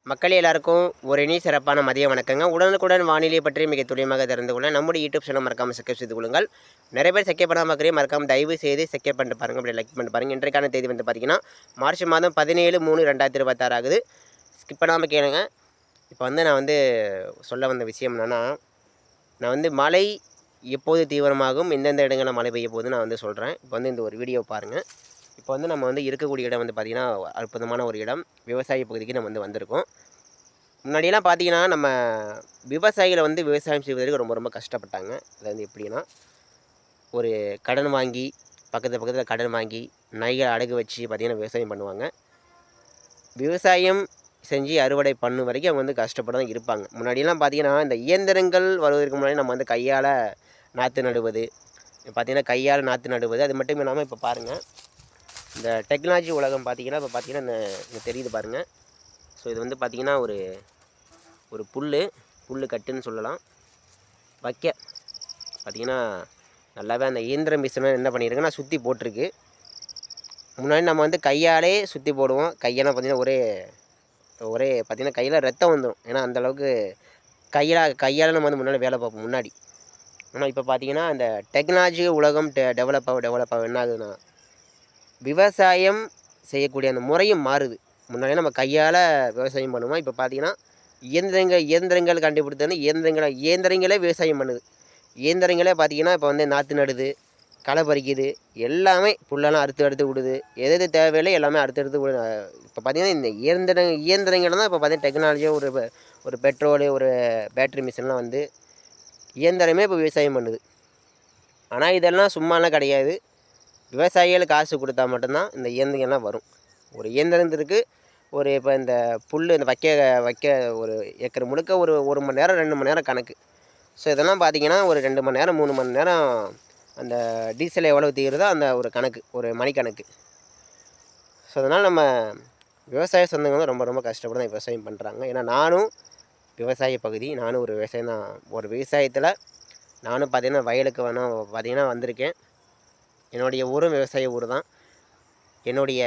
மக்கள் எல்லாருக்கும் ஒரு இனி சிறப்பான மதிய வணக்கங்க. உடனுக்குடன் வானிலை பற்றி மிக துல்லியமாக தெரிந்து கொள்ள நம்முடைய யூடியூப் சேனல் மறக்காமல் சப்ஸ்கிரைப் செய்து கொள்ளுங்கள். நிறைய பேர் சப்ஸ்கிரைப் பண்ணாம பார்க்குறீங்க, மறக்காம தயவு செய்து சப்ஸ்கிரைப் பண்ணிட்டு பாருங்க, அப்படி லைக் பண்ணிட்டு பாருங்க. இன்றைக்கான தேதி வந்து பார்த்தீங்கன்னா மார்ச் மாதம் 17/3/2026 ஆகுது. ஸ்கிப் பண்ணாமல் கேளுங்க. இப்போ வந்து நான் வந்து சொல்ல வந்த விஷயம் என்னென்னா, நான் வந்து மழை எப்போது தீவிரமாகும், எந்தெந்த இடங்களில் மழை பெய்ய போகுதுன்னு நான் வந்து சொல்கிறேன். இப்போ வந்து இந்த ஒரு வீடியோ பாருங்கள். இப்போ வந்து நம்ம வந்து இருக்கக்கூடிய இடம் வந்து பார்த்திங்கன்னா அற்புதமான ஒரு இடம். விவசாய பகுதிக்கு நம்ம வந்து வந்திருக்கோம். முன்னாடியெல்லாம் பார்த்தீங்கன்னா, நம்ம விவசாயிகளை வந்து விவசாயம் செய்வதற்கு ரொம்ப ரொம்ப கஷ்டப்பட்டாங்க. அது வந்து எப்படின்னா, ஒரு கடன் வாங்கி பக்கத்தில் கடன் வாங்கி நகைகளை அடகு வச்சு பார்த்திங்கன்னா விவசாயம் பண்ணுவாங்க. விவசாயம் செஞ்சு அறுவடை பண்ணும் வரைக்கும் அவங்க வந்து கஷ்டப்பட்டு தான் இருப்பாங்க. முன்னாடியெல்லாம் பார்த்தீங்கன்னா, இந்த இயந்திரங்கள் வருவதற்கு முன்னாடி நம்ம வந்து கையால் நாற்று நடுவது, பார்த்திங்கன்னா கையால் நாற்று நடுவது. அது மட்டும் இல்லாமல் இப்போ பாருங்கள், இந்த டெக்னாலஜி உலகம் பார்த்திங்கன்னா இப்போ பார்த்திங்கன்னா இந்த தெரியுது பாருங்கள். ஸோ இது வந்து பார்த்திங்கன்னா ஒரு புல் கட்டுன்னு சொல்லலாம். வைக்க பார்த்திங்கன்னா நல்லாவே அந்த இயந்திர மிஷினை என்ன பண்ணியிருக்குன்னா சுற்றி போட்டிருக்கு. முன்னாடி நம்ம வந்து கையாலே சுற்றி போடுவோம். கையெல்லாம் பார்த்திங்கன்னா ஒரே பார்த்திங்கன்னா கையில் ரத்தம் வந்துடும். ஏன்னா அந்தளவுக்கு கையால் நம்ம வந்து முன்னாடி வேலை பார்ப்போம் முன்னாடி. ஆனால் இப்போ பார்த்திங்கன்னா அந்த டெக்னாலஜி உலகம் டெவலப் ஆக என்ன ஆகுதுன்னா, விவசாயம் செய்யக்கூடிய அந்த முறையும் மாறுது. முன்னாடி நம்ம கையால் விவசாயம் பண்ணுவோம். இப்போ பார்த்திங்கன்னா இயந்திரங்கள் கண்டுபிடித்தது. இயந்திரங்களே விவசாயம் பண்ணுது. இயந்திரங்களே பார்த்திங்கன்னா இப்போ வந்து நாற்று நடுது, களை பறிக்குது, எல்லாமே புல்லெல்லாம் அறுத்து விடுது. எது தேவையில்லை எல்லாமே அறுத்து விடுது. இப்போ பார்த்திங்கன்னா இந்த இயந்திரங்கள் தான் இப்போ பார்த்திங்கன்னா டெக்னாலஜியாக ஒரு பெட்ரோலு, ஒரு பேட்ரி மிஷின்லாம் வந்து இயந்திரமே இப்போ விவசாயம் பண்ணுது. ஆனால் இதெல்லாம் சும்மாலாம் கிடையாது. விவசாயிகள் காசு கொடுத்தா மட்டும்தான் இந்த இயந்திரங்கள்லாம் வரும். ஒரு இயந்திரத்திற்கு இப்போ இந்த புல் இந்த வைக்க ஒரு ஏக்கர் முழுக்க ஒரு மணி நேரம் 2 மணி நேரம் கணக்கு. ஸோ இதெல்லாம் பார்த்திங்கன்னா ஒரு 2 மணி நேரம் 3 மணி நேரம் அந்த டீசல் எவ்வளோ தீருதோ அந்த ஒரு கணக்கு, ஒரு மணிக்கணக்கு. ஸோ அதனால் நம்ம விவசாய சொந்தங்கள் வந்து ரொம்ப ரொம்ப கஷ்டப்பட்டு தான் விவசாயம் பண்ணுறாங்க. ஏன்னா நானும் விவசாய பகுதி, நானும் ஒரு விவசாயம் தான். ஒரு விவசாயத்தில் நானும் பார்த்திங்கன்னா வயலுக்கு பார்த்திங்கன்னா வந்திருக்கேன். என்னுடைய ஊரும் விவசாய ஊர் தான். என்னுடைய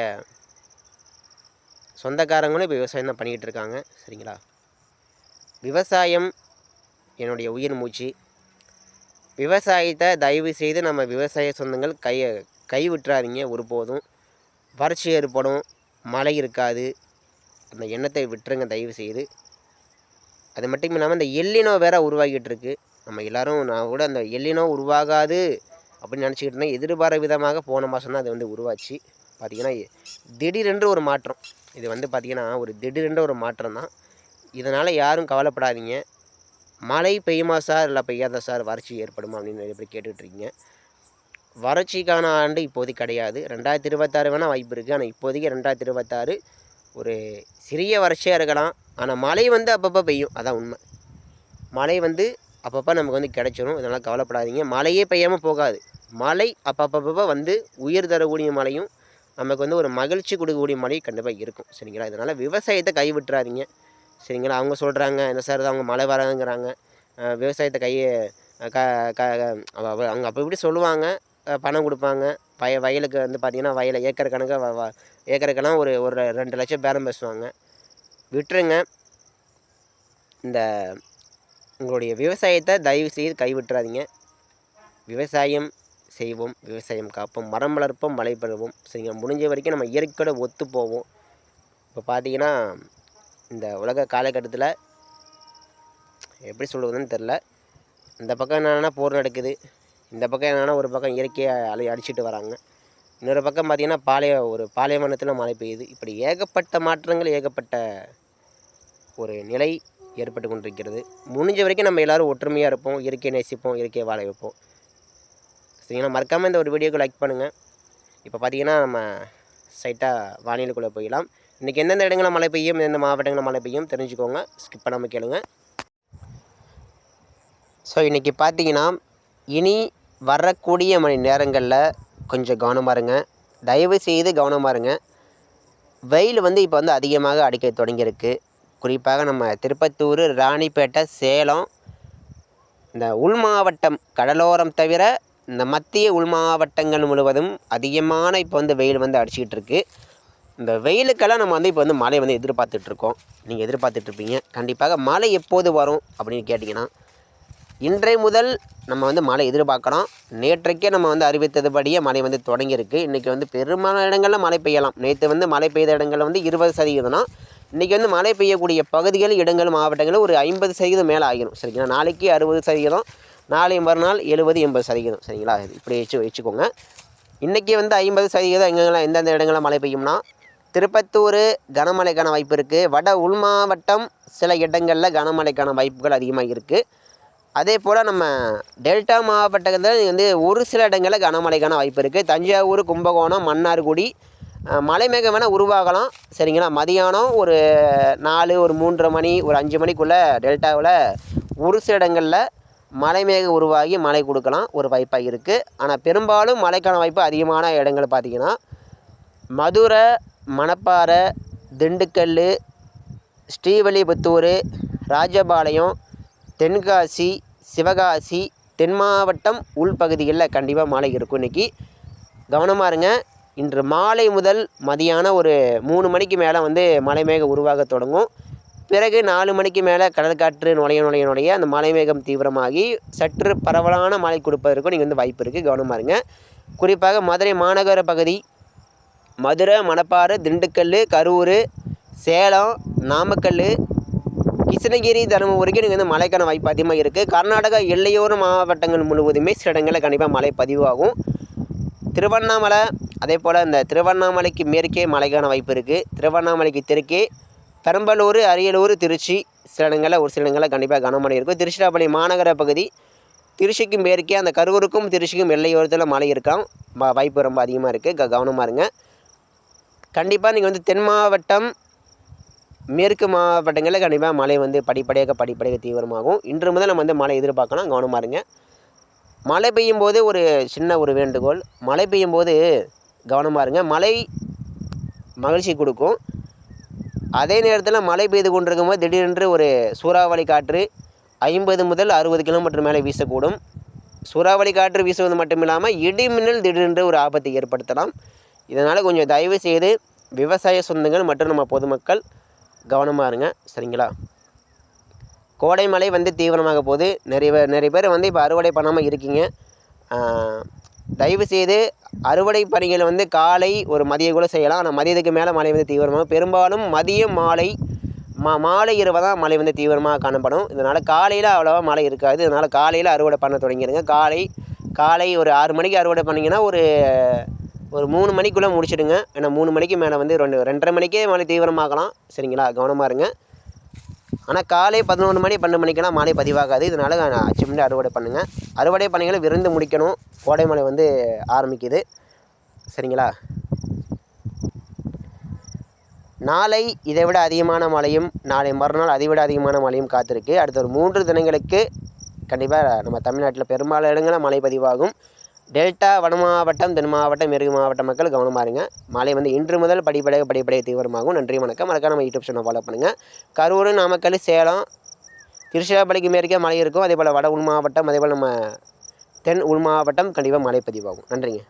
சொந்தக்காரங்களும் இப்போ விவசாயம் தான் பண்ணிக்கிட்டு இருக்காங்க. சரிங்களா? விவசாயம் என்னுடைய உயிர் மூச்சு. விவசாயத்தை தயவு செய்து நம்ம விவசாய சொந்தங்கள் கை விட்டுறாதீங்க ஒருபோதும். வறட்சி ஏற்படும், மழை இருக்காது. அந்த எண்ணத்தை விட்டுருங்க தயவு செய்து. அது மட்டும் இல்லாமல் இந்த எல்லினோ வேறு உருவாகிட்டு இருக்குது. நம்ம எல்லோரும் நான் கூட அந்த எல்லினோ உருவாகாது அப்படின்னு நினச்சிக்கிட்டு இருந்தேன். எதிர்பாராத விதமாக போன மாதம் தான் அது வந்து உருவாச்சு. பார்த்திங்கன்னா திடீரென்று ஒரு மாற்றம். இது வந்து பார்த்திங்கன்னா ஒரு திடீரென்று ஒரு மாற்றம் தான். இதனால் யாரும் கவலைப்படாதீங்க. மழை பெய்யுமா சார், இல்லை பெய்யாதா சார், வறட்சி ஏற்படுமா அப்படின்னு நிறைய பேர் கேட்டுட்ருக்கீங்க. வறட்சிக்கான ஆண்டு இப்போதைக்கு கிடையாது. 2026 வேணால் வாய்ப்பு இருக்குது. ஆனால் இப்போதைக்கு 2026 ஒரு சிறிய வறட்சியாக இருக்கலாம். ஆனால் மழை வந்து அப்பப்போ பெய்யும். அதான் உண்மை. மழை வந்து அப்பப்போ நமக்கு வந்து கிடச்சிரும். இதனால் கவலைப்படாதீங்க. மழையே பெய்யாமல் போகாது. மழை அப்பப்போ வந்து உயிர் தரக்கூடிய மழையும் நமக்கு வந்து ஒரு மகிழ்ச்சி கொடுக்கக்கூடிய மழை கண்டிப்பாக இருக்கும். சரிங்களா? இதனால் விவசாயத்தை கைவிட்டுறாதீங்க. சரிங்களா? அவங்க சொல்கிறாங்க என்ன சார் அவங்க மழை வராதுங்கிறாங்க, விவசாயத்தை க க அவங்க அப்போ இப்படி சொல்லுவாங்க. பணம் கொடுப்பாங்க. வயலுக்கு வந்து பார்த்திங்கன்னா வயலை ஏக்கர் கணக்காக ஏக்கருக்கெல்லாம் ஒரு 2 லட்சம் பேரம் பேசுவாங்க. விட்டுருங்க. இந்த உங்களுடைய விவசாயத்தை தயவு செய்து கைவிட்டுறாதீங்க. விவசாயம் செய்வோம், விவசாயம் காப்போம், மரம் வளர்ப்போம், மழை பெறுவோம். சரிங்களா? முடிஞ்ச வரைக்கும் நம்ம இயற்கையோட ஒத்து போவோம். இப்போ பார்த்திங்கன்னா இந்த உலக காலகட்டத்தில் எப்படி சொல்லுவதுன்னு தெரில. இந்த பக்கம் என்னென்னா போர் நடக்குது, இந்த பக்கம் என்னென்னா ஒரு பக்கம் இயற்கையை அடிச்சிட்டு வராங்க, இன்னொரு பக்கம் பார்த்திங்கன்னா பாலைவனத்தில் மழை பெய்யுது. இப்படி ஏகப்பட்ட மாற்றங்கள், ஏகப்பட்ட ஒரு நிலை ஏற்பட்டு கொண்டிருக்கிறது. முடிஞ்ச வரைக்கும் நம்ம எல்லோரும் ஒற்றுமையாக இருப்போம், இயற்கையை நேசிப்போம், இயற்கையை வாழ வைப்போம். சரிங்களா? மறக்காமல் இந்த ஒரு வீடியோக்கு லைக் பண்ணுங்கள். இப்போ பார்த்திங்கன்னா நம்ம சைட்டாக வானிலைக்குள்ளே போயிடலாம். இன்றைக்கி எந்தெந்த இடங்களில் மழை பெய்யும், எந்தெந்த மாவட்டங்களில் மழை பெய்யும் தெரிஞ்சுக்கோங்க. ஸ்கிப் பண்ணாமல் கேளுங்க. ஸோ இன்றைக்கி பார்த்தீங்கன்னா இனி வரக்கூடிய மணி நேரங்களில் கொஞ்சம் கவனமாக இருங்க. தயவு செய்து கவனமாக இருங்க. வெயில் வந்து இப்போ வந்து அதிகமாக அடிக்க தொடங்கியிருக்கு. குறிப்பாக நம்ம திருப்பத்தூர், ராணிப்பேட்டை, சேலம், இந்த உள் மாவட்டம் கடலோரம் தவிர இந்த மத்திய உள் மாவட்டங்கள் முழுவதும் அதிகமான இப்போ வந்து வெயில் வந்து அடிச்சிக்கிட்டு இருக்குது. இந்த வெயிலுக்கெல்லாம் நம்ம வந்து இப்போ வந்து மழை வந்து எதிர்பார்த்துட்ருக்கோம். நீங்கள் எதிர்பார்த்துட்ருப்பீங்க. கண்டிப்பாக மழை எப்போது வரும் அப்படின்னு கேட்டிங்கன்னா, இன்றைய முதல் நம்ம வந்து மழை எதிர்பார்க்கலாம். நேற்றைக்கே நம்ம வந்து அறிவித்ததுபடியே மழை வந்து தொடங்கியிருக்கு. இன்றைக்கி வந்து பெரும்பாலான இடங்களில் மழை பெய்யலாம். நேற்று வந்து மழை பெய்த இடங்களில் வந்து 20% இன்றைக்கி வந்து மழை பெய்யக்கூடிய பகுதிகள், இடங்கள், மாவட்டங்கள் ஒரு 50% மேலே ஆகிரும். சரிங்களா? நாளைக்கு 60%, நாளை மறுநாள் 70, 80%. சரிங்களா? இப்படி வச்சுக்கோங்க. இன்றைக்கி வந்து 50% எங்கெங்கெல்லாம் எந்தெந்த இடங்களில் மழை பெய்யும்னா, திருப்பத்தூர் கனமழைக்கான வாய்ப்பு இருக்குது. வட உள் மாவட்டம் சில இடங்களில் கனமழைக்கான வாய்ப்புகள் அதிகமாக இருக்குது. அதே போல் நம்ம டெல்டா மாவட்டத்தில் வந்து ஒரு சில இடங்களில் கனமழைக்கான வாய்ப்பு இருக்குது. தஞ்சாவூர், கும்பகோணம், மன்னார்குடி மழை மேகம் வேணால் உருவாகலாம். சரிங்களா? மதியானம் ஒரு 4, ஒரு 3:30 மணி, ஒரு 5 மணிக்குள்ளே டெல்டாவில் ஒரு சில இடங்களில் மழை மேகம் உருவாகி மழை கொடுக்கலாம் ஒரு வாய்ப்பாக இருக்குது. ஆனால் பெரும்பாலும் மழைக்கான வாய்ப்பு அதிகமான இடங்கள் பார்த்திங்கன்னா மதுரை, மணப்பாறை, திண்டுக்கல், ஸ்ரீவில்லிபுத்தூர், ராஜபாளையம், தென்காசி, சிவகாசி, தென் மாவட்டம் உள்பகுதிகளில் கண்டிப்பாக மழை இருக்கும். இன்றைக்கி கவனமாக இருங்க. இன்று மாலை முதல் மதியானம் ஒரு 3 மணிக்கு மேலே வந்து மழை மேகம் உருவாக தொடங்கும். பிறகு 4 மணிக்கு மேலே கடல் காற்று நுழைய அந்த மழை மேகம் தீவிரமாகி சற்று பரவலான மழை கொடுப்பதற்கும் நீங்கள் வந்து வாய்ப்பு இருக்குது. கவனமாக இருங்க. குறிப்பாக மதுரை மாநகர பகுதி, மதுரை, மணப்பாறை, திண்டுக்கல், கரூர், சேலம், நாமக்கல், கிருஷ்ணகிரி, தருமபுரிக்கு நீங்கள் வந்து மழைக்கான வாய்ப்பு அதிகமாக இருக்குது. கர்நாடகா எல்லையோர மாவட்டங்கள் முழுவதுமே சில இடங்களில் கண்டிப்பாக மழை பதிவாகும். திருவண்ணாமலை, அதே போல் இந்த திருவண்ணாமலைக்கு மேற்கே மழைக்கான வாய்ப்பு இருக்குது. திருவண்ணாமலைக்கு தெற்கே பெரம்பலூர், அரியலூர், திருச்சி சில இடங்களில் ஒரு சில இடங்களில் கண்டிப்பாக கனமழை இருக்கும். திருச்சிராப்பள்ளி மாநகர பகுதி, திருச்சிக்கும் மேற்கே அந்த கரூருக்கும் திருச்சிக்கும் எல்லையோரத்தில் மழை இருக்கலாம். வாய்ப்பு ரொம்ப அதிகமாக இருக்குது. கவனமாக இருங்க. கண்டிப்பாக நீங்கள் வந்து தென் மாவட்டம், மேற்கு மாவட்டங்களில் கண்டிப்பாக மழை வந்து படிப்படியாக தீவிரமாகும். இன்று முதல் நம்ம வந்து மழை எதிர்பார்க்கலாம். கவனமாக இருங்க. மழை பெய்யும் போது ஒரு சின்ன ஒரு வேண்டுகோள், மழை பெய்யும் போது கவனமாக இருங்க. மழை மகிழ்ச்சி கொடுக்கும். அதே நேரத்தில் மழை பெய்து கொண்டிருக்கும் போது திடீரென்று ஒரு சூறாவளி காற்று 50 முதல் 60 கிலோமீட்டர் மேலே வீசக்கூடும். சூறாவளி காற்று வீசுவது மட்டும் இல்லாமல் இடி மின்னல் திடீரென்று ஒரு ஆபத்தை ஏற்படுத்தலாம். இதனால் கொஞ்சம் தயவு செய்து விவசாய சொந்தங்கள் மற்றும் நம்ம பொதுமக்கள் கவனமாக இருங்க. சரிங்களா? கோடை மழை வந்து தீவிரமாக போகுது. நிறைய பேர் வந்து இப்போ அறுவடை பண்ணாமல் இருக்கீங்க. தயவுசெய்து அறுவடை பணிகளை வந்து காலை ஒரு மதியம் கூட செய்யலாம். ஆனால் மதியத்துக்கு மேலே மழை வந்து தீவிரமாக பெரும்பாலும் மதியம், மாலை இரவு தான் மழை வந்து தீவிரமாக காணப்படும். இதனால் காலையில் அவ்வளோவா மழை இருக்காது. இதனால் காலையில் அறுவடை பண்ண தொடங்கிடுங்க. காலை ஒரு 6 மணிக்கு அறுவடை பண்ணிங்கன்னா ஒரு 3 மணிக்குள்ளே முடிச்சிடுங்க. ஏன்னா 3 மணிக்கு மேலே வந்து 2:30 மணிக்கே மழை தீவிரமாகலாம். சரிங்களா? கவனமாக இருங்க. ஆனால் காலை 11 மணி 12 மணிக்கெல்லாம் மழை பதிவாகாது. இதனால் அச்சமின்றி அறுவடை பண்ணுங்கள். அறுவடை பணிகளை விரைந்து முடிக்கணும். கோடை மழை வந்து ஆரம்பிக்குது. சரிங்களா? நாளை இதைவிட அதிகமான மழையும், நாளை மறுநாள் அதைவிட அதிகமான மழையும் காத்திருக்கு. அடுத்த ஒரு 3 தினங்களுக்கு கண்டிப்பாக நம்ம தமிழ்நாட்டில் பெரும்பாலான இடங்களில் மழை பதிவாகும். டெல்டா, வட மாவட்டம், தென் மாவட்டம், மேற்கு மாவட்ட மக்கள் கவனமாக இருங்க. மழை வந்து இன்று முதல் படிப்படியாக தீவிரமாகும். நன்றி, வணக்கம். மறக்காம நம்ம யூடியூப் சேனல் ஃபாலோ பண்ணுங்கள். கரூர், நாமக்கல், சேலம், திருச்சிராப்பள்ளிக்கு மேற்கே மழை இருக்கும். அதே போல் வட உள் மாவட்டம், அதே போல் நம்ம தென் உள் மாவட்டம் கண்டிப்பாக மழை பதிவாகும். நன்றிங்க.